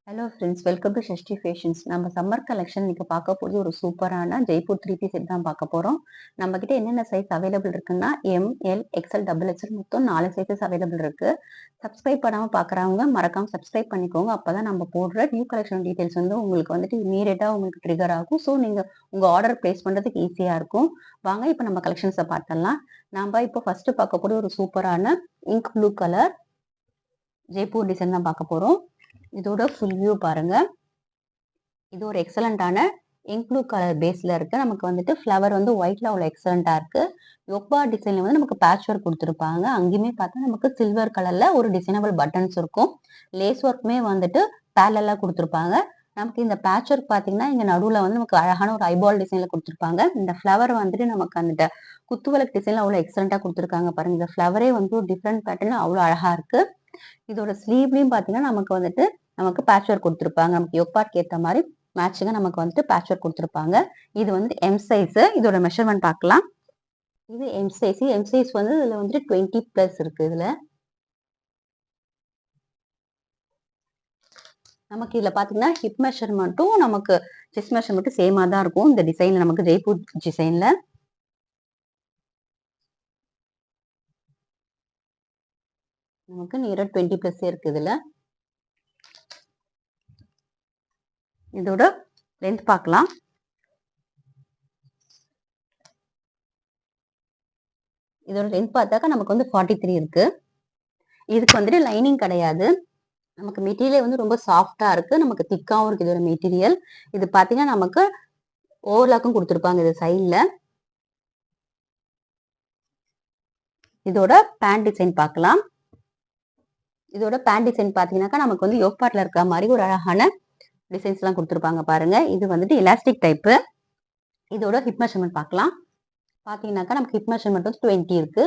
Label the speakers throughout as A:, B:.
A: Hello friends, welcome to Shashti fashions. நம்ம summer collection இன்னைக்கு பார்க்க போகிறது ஒரு சூப்பரான ஜெய்ப்பூர் 3 பீஸ் செட் தான் பார்க்க போகிறோம். நம்மக்கிட்ட என்னென்ன சைஸ் அவைலபிள் இருக்குன்னா M, L, XL, double XL மொத்தம் 4 சைஸஸ் அவைலபிள் இருக்கு. சப்ஸ்கிரைப் பண்ணாமல் பார்க்குறவங்க மறக்காம சப்ஸ்கிரைப் பண்ணிக்கோங்க. அப்போ தான் நம்ம போடுற நியூ கலெக்ஷன் டீட்டெயில்ஸ் வந்து உங்களுக்கு வந்துட்டு இமீடியட்டாக உங்களுக்கு ட்ரிகர் ஆகும். ஸோ நீங்கள் உங்கள் ஆர்டர் ப்ளேஸ் பண்ணுறதுக்கு ஈஸியாக இருக்கும். வாங்க இப்போ நம்ம கலெக்ஷன்ஸை பார்த்துடலாம். நம்ம இப்போ ஃபர்ஸ்ட் பார்க்க போகிறது ஒரு சூப்பரான ink blue colour Jaipur design தான் பார்க்க போகிறோம். இதோட ஃபுல் வியூ பாருங்க. இது ஒரு எக்ஸலண்டான இங்க் ப்ளூ கலர் பேஸ்ல இருக்கு. நமக்கு வந்துட்டு ஃப்ளவர் வந்து ஒயிட்ல அவ்வளோ எக்ஸலண்டா இருக்கு. யோக்பா டிசைன்ல வந்து நமக்கு பேட்ச் ஒர்க் கொடுத்துருப்பாங்க. அங்கேயுமே பார்த்தா நமக்கு சில்வர் கலர்ல ஒரு டிசைனபிள் பட்டன்ஸ் இருக்கும். லேஸ் ஒர்க்குமே வந்துட்டு பேரலா கொடுத்துருப்பாங்க. நமக்கு இந்த பேட்ச் ஒர்க் பார்த்தீங்கன்னா இங்க நடுவில் வந்து நமக்கு அழகான ஒரு ஐபால் டிசைன்ல கொடுத்துருப்பாங்க. இந்த ஃப்ளவர் வந்துட்டு நமக்கு அந்த குத்துவிளக்கு டிசைன்ல அவ்வளோ எக்ஸலண்டா கொடுத்துருக்காங்க பாருங்க. இந்த ஃப்ளவரே வந்து ஒரு டிஃப்ரெண்ட் பேட்டர்ன் அவ்வளோ அழகா இருக்கு. இதோட ஸ்லீவ்லயும் பாத்தீங்கன்னா நமக்கு வந்துட்டு பேட்ச் ஒர்க் கொடுத்துருப்பாங்க. நமக்கு யோக்பாட்க்கு ஏற்ற மாதிரி மேட்சிங்கா நமக்கு வந்துட்டு பேட்ச் ஒர்க் கொடுத்துருப்பாங்க. இது வந்து எம் சைஸ். இதோட மெஷர்மெண்ட் பார்க்கலாம். இது எம் சைஸ். எம் சைஸ் வந்து இதுல வந்துட்டு 20+ இருக்கு. இதுல நமக்கு இதுல பாத்தீங்கன்னா ஹிப் மெஷர்மெண்ட்டும் நமக்கு செஸ்ட் மெஷர்மெண்ட்டும் சேமா தான் இருக்கும். இந்த டிசைன்ல நமக்கு ஜெய்ப்பூர் டிசைன்ல நமக்கு நியரா 20+ இருக்கு. இதுல இதோட லென்த் பார்க்கலாம். இதோட லென்த் பார்த்தாக்கா நமக்கு வந்து 43 இருக்கு. இதுக்கு வந்துட்டு லைனிங் கிடையாது. நமக்கு மெட்டீரியல் வந்து ரொம்ப சாஃப்டா இருக்கு. நமக்கு திக்காவும் இருக்கு இதோட மெட்டீரியல். இது பாத்தீங்கன்னா நமக்கு ஓவர்லாக்கும் கொடுத்துருப்பாங்க இது சைட்ல. இதோட பேண்ட் டிசைன் பார்க்கலாம். இதோட பேண்ட் டிசைன் பாத்தீங்கன்னாக்கா நமக்கு வந்து யோக்பாட்ல இருக்கிற மாதிரி ஒரு அழகான டிசைன்ஸ் எல்லாம் கொடுத்துருப்பாங்க பாருங்க. இது வந்துட்டு எலாஸ்டிக் டைப். இதோட ஹிப் மெஷர்மெண்ட் பார்க்கலாம். பாத்தீங்கன்னாக்கா நமக்கு ஹிப் மெஷர்மெண்ட் வந்து 20 இருக்கு.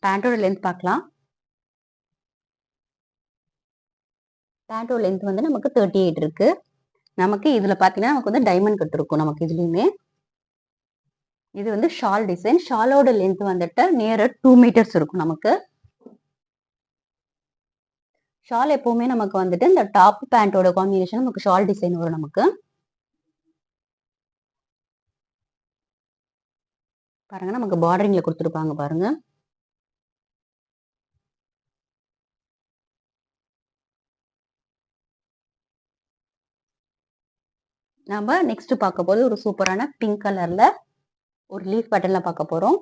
A: பேண்டோட லென்த் பார்க்கலாம். பேண்டோட லென்த் வந்து நமக்கு 38 இருக்கு. நமக்கு இதுல பாத்தீங்கன்னா நமக்கு வந்து டைமண்ட் கட் இருக்கும். நமக்கு இதுலயுமே இது வந்து ஷால் டிசைன். ஷாலோட லென்த் வந்துட்டு நியர் 2 மீட்டர்ஸ் இருக்கும். நமக்கு ஷால் எப்பவுமே நமக்கு வந்துட்டு இந்த டாப் பேண்டோட காம்பினேஷன் நமக்கு ஷால் டிசைன் வரும். நமக்கு பாருங்க நமக்கு பார்டரிங்ல கொடுத்துருப்பாங்க பாருங்க. நம்ம நெக்ஸ்ட் பார்க்க போது ஒரு சூப்பரான பிங்க் கலர்ல ஒரு லீஃப் பேட்டர்ன்ல பார்க்க போறோம்.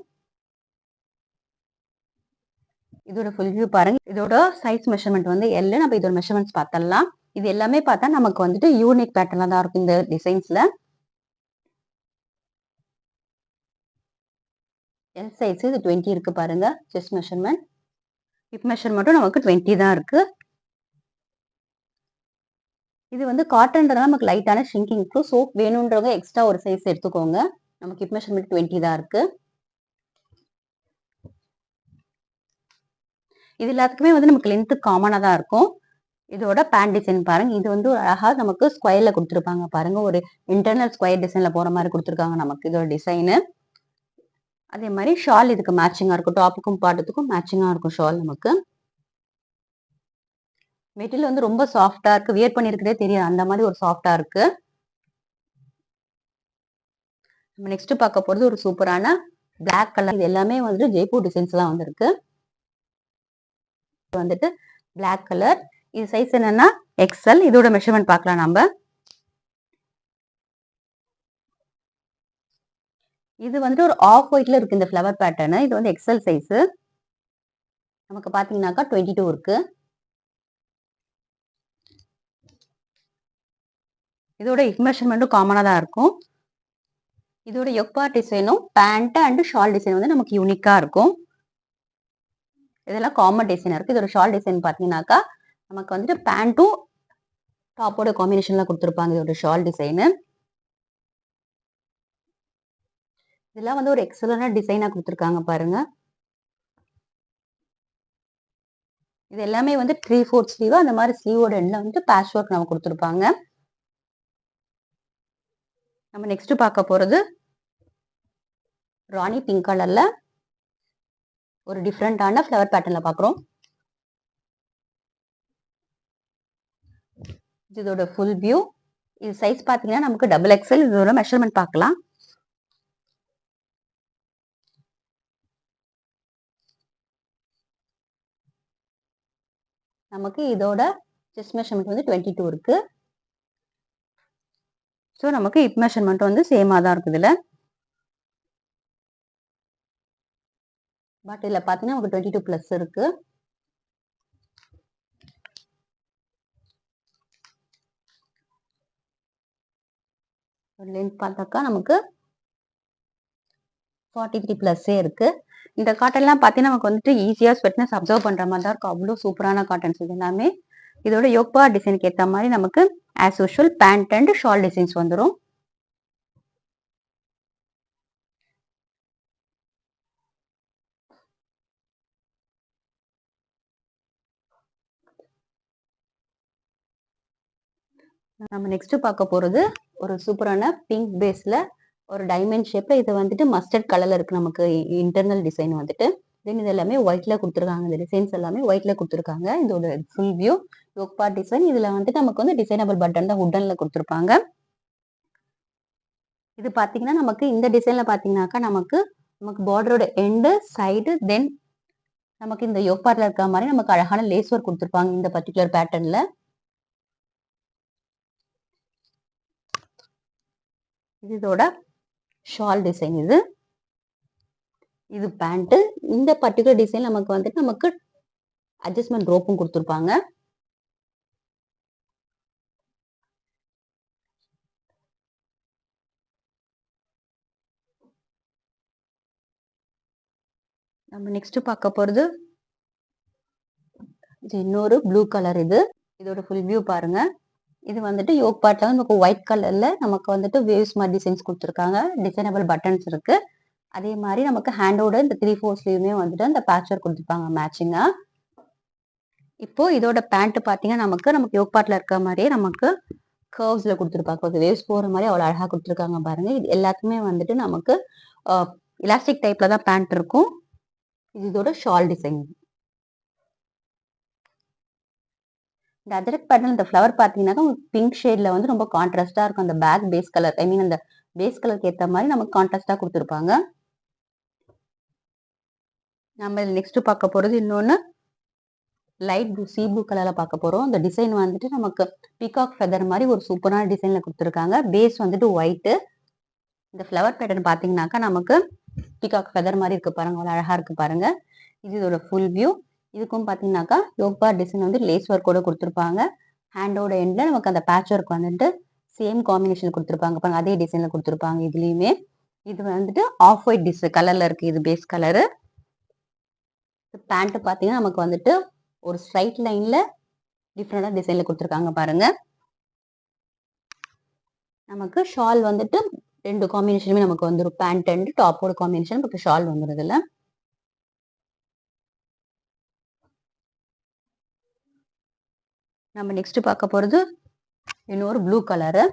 A: இதோட ஃபுல் வியூ பாருங்க. இதோட சைஸ் மெஷர்மெண்ட் வந்து எல். நம்ம இதோட மெஷர்மெண்ட்ஸ் பார்த்தலாம். இது எல்லாமே பார்த்தா நமக்கு வந்துட்டு யூனிக் பேட்டர்ன்ல தான் இருக்கும் இந்த டிசைன்ஸ்ல. எல் சைஸ் இது 20 இருக்கு பாருங்க. செஸ்ட் மெஷர்மெண்ட், ஹிப் மெஷர்மெண்ட்டும் நமக்கு 20 தான் இருக்கு. இது வந்து காட்டன்றதால நமக்கு லைட்டான ஷ்ரிங்கிங் இருக்கும். ஸோ வேணுன்றவங்க எக்ஸ்ட்ரா ஒரு சைஸ் எடுத்துக்கோங்க. நமக்கு ஹிப் மெஷர்மெண்ட் 20 தான் இருக்கு. இது எல்லாத்துக்குமே வந்து நமக்கு லென்த் காமனா தான் இருக்கும். இதோட பேண்ட் டிசைன் பாருங்க. இது வந்து ஒரு அழகா நமக்கு ஸ்கொயர்ல கொடுத்துருப்பாங்க பாருங்க. ஒரு இன்டர்னல் ஸ்கொயர் டிசைன்ல போற மாதிரி கொடுத்துருக்காங்க நமக்கு இதோட டிசைனு. அதே மாதிரி ஷால் இதுக்கு மேட்சிங்கா இருக்கும். டாப்புக்கும் பாட்டத்துக்கும் மேட்சிங்கா இருக்கும் ஷால். நமக்கு மெட்டீரியல் வந்து ரொம்ப சாஃப்டா இருக்கு. வியர் பண்ணிருக்கிறதே தெரியாது அந்த மாதிரி ஒரு சாஃப்டா இருக்கு. நம்ம நெக்ஸ்ட் பார்க்க போறது ஒரு சூப்பரான பிளாக் கலர். இது எல்லாமே வந்துட்டு ஜெய்ப்பூர் டிசைன்ஸ் எல்லாம் வந்திருக்கு. வந்துட்டு பிளாக் கலர். இது சைஸ் என்னன்னா எக்ஸ்எல். இதோட மெஷர்மெண்ட் பார்க்கலாம் நம்ம. இது வந்துட்டு ஒரு ஆஃப் ஒயிட்ல இருக்கு இந்த ஃப்ளவர் பேட்டர்ன். இது வந்து எக்ஸ்எல் சைஸ். நமக்கு பாத்தீங்கன்னாக்கா 22 இருக்கு. இதோட ஹிப் மெஷர்மெண்ட்டும் காமனா தான் இருக்கும். இதோட யோக்பா டிசைனும் பேண்ட் அண்ட் ஷால் டிசைன் வந்து நமக்கு யூனிக்கா இருக்கும். இதெல்லாம் காமன் டிசைன் இருக்கு. இதோட ஷால் டிசைன் பாத்தீங்கன்னாக்கா நமக்கு வந்துட்டு பேண்ட்டும் டாப்போட காம்பினேஷன்ல கொடுத்துருப்பாங்க. இதோட ஷால் டிசைனு இதெல்லாம் வந்து ஒரு எக்ஸலன்ட் டிசைனா கொடுத்துருக்காங்க பாருங்க. இது எல்லாமே வந்து 3/4 ஸ்லீவ். அந்த மாதிரி ஸ்லீவோட எண்ட்ல வந்து பேட்ச் ஒர்க் நம்ம கொடுத்துருப்பாங்க. நம்ம நெக்ஸ்ட் பார்க்க போறது ராணி பிங்க் கலர்ல ஒரு டிஃப்ரெண்டான ஃப்ளவர் பேட்டர்ன்ல பாக்குறோம். இதோட ஃபுல் வியூ. இது சைஸ் பாத்தீங்கன்னா நமக்கு டபுள் எக்ஸ்எல். இதோட மெஷர்மெண்ட் பார்க்கலாம். நமக்கு இதோட செஸ்ட் மெஷர்மெண்ட் வந்து 22 இருக்கு. ஸோ நமக்கு ஹிப் மெஷர்மெண்ட் வந்து சேமா தான் இருக்குது இதுல. பட் இதுல பாத்தீங்கன்னா நமக்கு 22 பிளஸ் இருக்கு. லென்த் பார்த்தாக்கா நமக்கு 43 பிளஸ்ஸே இருக்கு. இந்த காட்டன்லாம் பார்த்தீங்கன்னா நமக்கு வந்துட்டு ஈஸியாக ஸ்வெட்னஸ் அப்சர்வ் பண்ற மாதிரி தான் இருக்கும். அவ்வளோ சூப்பரான காட்டன்ஸ் இது எல்லாமே. இதோட யோக்பா டிசைனுக்கு ஏற்ற மாதிரி நமக்கு as usual pant and shawl designs வந்துடும். நம்ம நெக்ஸ்ட் பார்க்க போறது ஒரு சூப்பரான பிங்க் பேஸ்ல ஒரு டைமண்ட் ஷேப்ல இது வந்துட்டு மஸ்டர்ட் கலர்ல இருக்கு நமக்கு இன்டர்னல் டிசைன் வந்துட்டு. தென் இது எல்லாமே ஒயிட்ல கொடுத்துருக்காங்க. இந்த டிசைன்ஸ் எல்லாமே ஒயிட்ல கொடுத்துருக்காங்க. இதோட ஃபுல் வியூ யோக்பா டிசைன். இதுல வந்துட்டு நமக்கு வந்து டிசைனபிள் பட்டன் தான் உட்டன்ல கொடுத்துருப்பாங்க. இது பாத்தீங்கன்னா நமக்கு இந்த டிசைன்ல பாத்தீங்கன்னாக்கா நமக்கு பார்டரோட எண்டு சைடு தென் நமக்கு இந்த யோக்பாட்ல இருக்க மாதிரி நமக்கு அழகான லேஸ் ஒர்க் கொடுத்துருப்பாங்க இந்த பர்டிகுலர் பேட்டர்ன்ல. இதோட ஷால் டிசைன் இது. இது பேண்ட். இந்த பர்டிகுலர் டிசைன் நமக்கு வந்துட்டு நமக்கு அட்ஜஸ்ட்மெண்ட் ரோப்பும் கொடுத்துருப்பாங்க. நம்ம நெக்ஸ்ட் பார்க்க போறது இது இன்னொரு ப்ளூ கலர். இது இதோட ஃபுல் வியூ பாருங்க. இது வந்துட்டு யோக் பார்ட்ல வந்து நமக்கு ஒயிட் கலர்ல நமக்கு வந்துட்டு வேவ்ஸ் மாதிரி டிசைன்ஸ் கொடுத்துருக்காங்க. டிசைனபிள் பட்டன்ஸ் இருக்கு. அதே மாதிரி நமக்கு ஹேண்டோட இந்த 3/4 ஸ்லீவ்மே வந்துட்டு அந்த பேட்ச் ஒர்க் கொடுத்துருப்பாங்க மேட்சிங்கா. இப்போ இதோட பேண்ட் பாத்தீங்கன்னா நமக்கு யோக் பார்ட்ல இருக்க மாதிரியே நமக்கு கர்வ்ஸ்ல கொடுத்துருப்பாங்க. வேவ்ஸ் போற மாதிரி அவ்வளவு அழகா கொடுத்துருக்காங்க பாருங்க. இது எல்லாத்துக்குமே வந்துட்டு நமக்கு எலாஸ்டிக் டைப்ல தான் பேண்ட் இருக்கும். இது இதோட ஷால் டிசைன். இந்த அஜரக் பேட்டர்ன் இந்த ஃப்ளவர் பாத்தீங்கன்னா பிங்க் ஷேட்ல வந்து ரொம்ப கான்ட்ராஸ்டா இருக்கும். அந்த பேக் பேஸ் கலர் ஐ மீன் அந்த பேஸ் கலருக்கு ஏற்ற மாதிரி நமக்கு கான்ட்ராஸ்டா கொடுத்துருப்பாங்க. நம்ம நெக்ஸ்ட் பார்க்க போறது இன்னொன்னு லைட் ப்ளூ சீ ப்ளூ கலர்ல பார்க்க போறோம். இந்த டிசைன் வந்துட்டு நமக்கு பீகாக் ஃபெதர் மாதிரி ஒரு சூப்பரான டிசைன்ல கொடுத்துருக்காங்க. பேஸ் வந்துட்டு ஒயிட். இந்த ஃப்ளவர் பேட்டர்ன் பாத்தீங்கன்னாக்கா நமக்கு பீகாக் ஃபெதர் மாதிரி இருக்கு பாருங்க. அவ்வளவு அழகா இருக்கு பாருங்க. இது இதோட ஃபுல் வியூ. இதுக்கும் பாத்தீங்கன்னாக்கா யோக் பார் டிசைன் வந்து லேஸ் ஒர்க்கோட கொடுத்துருப்பாங்க. ஹேண்டோட எண்ட்ல நமக்கு அந்த பேட்ச் ஒர்க் வந்துட்டு சேம் காம்பினேஷன் கொடுத்துருப்பாங்க பாருங்க. அதே டிசைன்ல கொடுத்துருப்பாங்க இதுலயுமே. இது வந்துட்டு ஆஃப் ஒயிட் டிசைன் கலர்ல இருக்கு. இது பேஸ் கலரு. பேண்ட் பாத்தீங்கன்னா நமக்கு வந்துட்டு ஒரு ஸ்ட்ரைட் லைன்ல டிஃப்ரெண்டா டிசைன்ல கொடுத்துருக்காங்க பாருங்க. நமக்கு ஷால் வந்துட்டு ரெண்டு காம்பினேஷனுமே நமக்கு வந்துடும். பேண்ட் அண்ட் டாப்போட காம்பினேஷன் நமக்கு ஷால் வந்துடும் இதுல. நம்ம நெக்ஸ்ட் பார்க்க போறது இன்னொரு blue colour.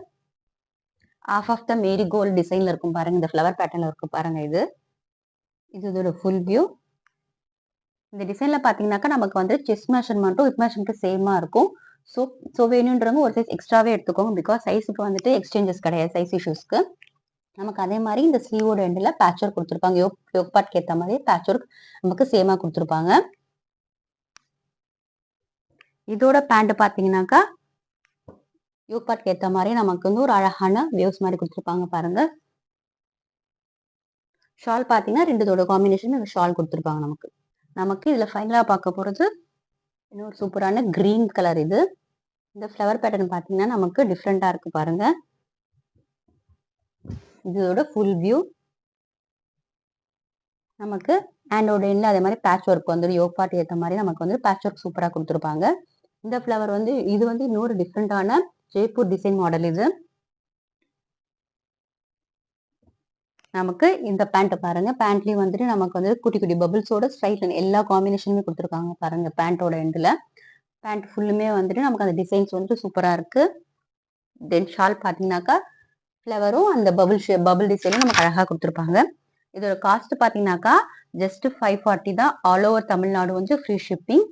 A: Off off the marigold டிசைன்ல இருக்கும் பாருங்க. இந்த ஃப்ளவர் பேட்டர்ன்ல இருக்கும் பாருங்க. இது இதோட ஃபுல் வியூ. இந்த டிசைன்ல பாத்தீங்கன்னாக்கா நமக்கு வந்து செஸ்ட் மெஷர்மெண்ட்டும் ஹிப் மெஷர்மெண்ட்டும் சேமா இருக்கும். ஸோ வேணுன்றவங்க ஒரு சைஸ் எக்ஸ்ட்ராவே எடுத்துக்கோங்க. பிகாஸ் சைஸுக்கு வந்துட்டு எக்ஸ்சேஞ்சஸ் கிடையாது சைஸ் இஷ்யூஸ்க்கு. நமக்கு அதே மாதிரி இந்த ஸ்லீவோட எண்ட்ல பேட்ச் ஒர்க் கொடுத்துருப்பாங்க. யோக் பார்ட்க்கு ஏற்ற மாதிரி பேட்ச் ஒர்க் நமக்கு சேமா கொடுத்துருப்பாங்க. இதோட பேண்ட் பாத்தீங்கன்னாக்கா யோக் பார்ட்க்கு ஏற்ற மாதிரி நமக்கு வந்து ஒரு அழகான வேவ்ஸ் மாதிரி கொடுத்துருப்பாங்க பாருங்க. ஷால் பாத்தீங்கன்னா ரெண்டுதோட காம்பினேஷன் ஷால் கொடுத்துருப்பாங்க நமக்கு. நமக்கு இதுல ஃபைனலா பார்க்க போறது இன்னொரு சூப்பரான கிரீன் கலர். இது இந்த ஃப்ளவர் பேட்டர்ன் பாத்தீங்கன்னா நமக்கு டிஃப்ரெண்டா இருக்கு பாருங்க. இதோட ஃபுல் வியூ. நமக்கு ஹேண்டோட எண்ட்ல அதே மாதிரி பேட்ச் ஒர்க் வந்து யோக் பார்ட் ஏற்ற மாதிரி நமக்கு வந்து பேட்ச் ஒர்க் சூப்பரா கொடுத்துருப்பாங்க. இந்த ஃப்ளவர் வந்து இது வந்து இன்னொரு டிஃப்ரெண்டான ஜெய்ப்பூர் டிசைன் மாடல். இது நமக்கு இந்த பேண்ட் பாருங்க. பேண்ட்லயும் வந்துட்டு நமக்கு வந்து குட்டி குட்டி பபிள்ஸோட ஸ்ட்ரைட் லைன் எல்லா காம்பினேஷனுமே கொடுத்துருக்காங்க பாருங்க. பேண்டோட எண்ட்ல பேண்ட் ஃபுல்லுமே வந்துட்டு நமக்கு அந்த டிசைன்ஸ் வந்துட்டு சூப்பரா இருக்கு. தென் ஷால் பாத்தீங்கன்னாக்கா ஃப்ளவரும் அந்த பபிள் டிசைனும் நமக்கு அழகா கொடுத்துருப்பாங்க. இதோட காஸ்ட் பாத்தீங்கன்னாக்கா ஜஸ்ட் 540 தான். ஆல் ஓவர் தமிழ்நாடு வந்து ஃப்ரீ ஷிப்பிங்.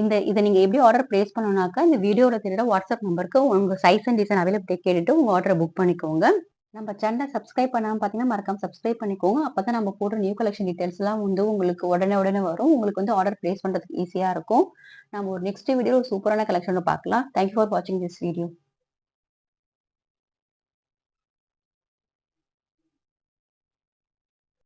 A: இதை நீங்க எப்படி ஆர்டர் பிளேஸ் பண்ணணும்னாக்கா, இந்த வீடியோல தெரியிற வாட்ஸ்அப் நம்பருக்கு உங்க சைஸ் அண்ட் டிசைன் அவைலபிலிட்டி கேட்டுட்டு உங்க ஆர்டர புக் பண்ணிக்கோங்க. நம்ம சேனல சப்ஸ்கிரைப் பண்ணாம பார்த்தீங்கன்னா, மறக்காம சப்ஸ்கிரைப் பண்ணிக்கோங்க. அப்பதான் நம்ம போடுற நியூ கலெக்ஷன் டீட்டெயில்ஸ்லாம் உங்களுக்கு உடனே வரும். உங்களுக்கு ஆர்டர் பிளேஸ் பண்றதுக்கு ஈஸியா இருக்கும். நம்ம ஒரு நெக்ஸ்ட் வீடியோல ஒரு சூப்பரான கலெக்ஷன்ல பார்க்கலாம். தேங்க் யூ ஃபார் வாட்சிங் திஸ் வீடியோ.